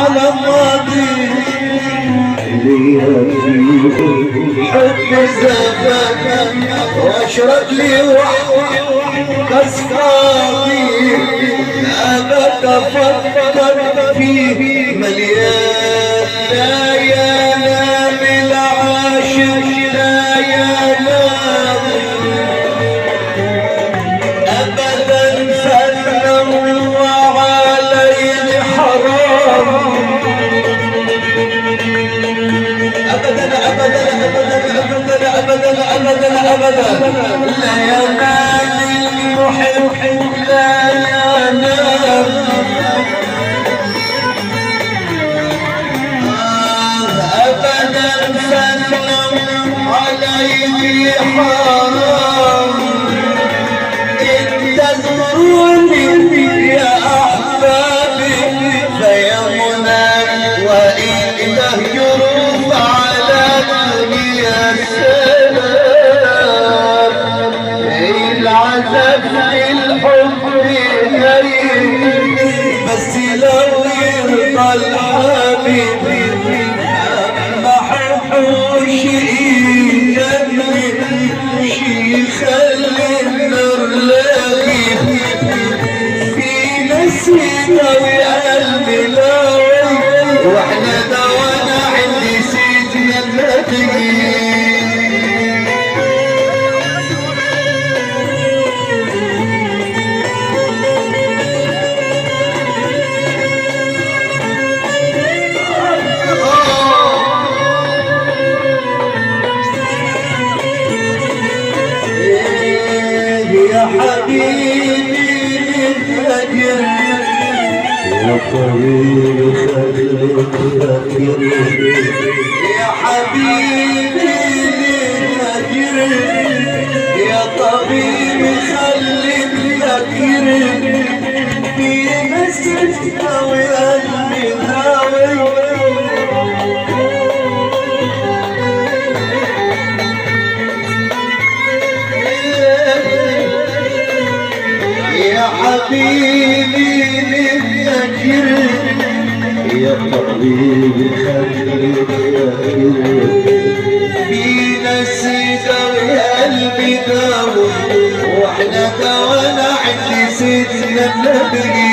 على ماضي حب زمان واشرب لي كاس فاضي ابد افكر فيه مليان لا ينام العاشق لا ينام ابدا سلم وعليه حرام ابدا ابدا ابدا ابدا ابدا ابدا ابدا لا ينام المحب لا ينام ابدا سلم عليه حرام ان تزوروني يا احبابي فيمنى وان تهجروا على دنيا السلام العذاب الحب غريب بس لو يرضى الحبيب ما حبوش يجنن شي يخلي النار لاغي في نسينا وقلبي لاوي واحنا دوانا عندي سيدنا النبي يا حبيبي الفجر يا طويل خليك فاكر يا حبيبي الفجر يا طبيب خليك فاكر في مسجد وقلبي هاوي يا حبيبي للفجر يا طبيب خليك فاكر في نسيته وقلبي داوي واحنا دوانا عند سيدنا النبي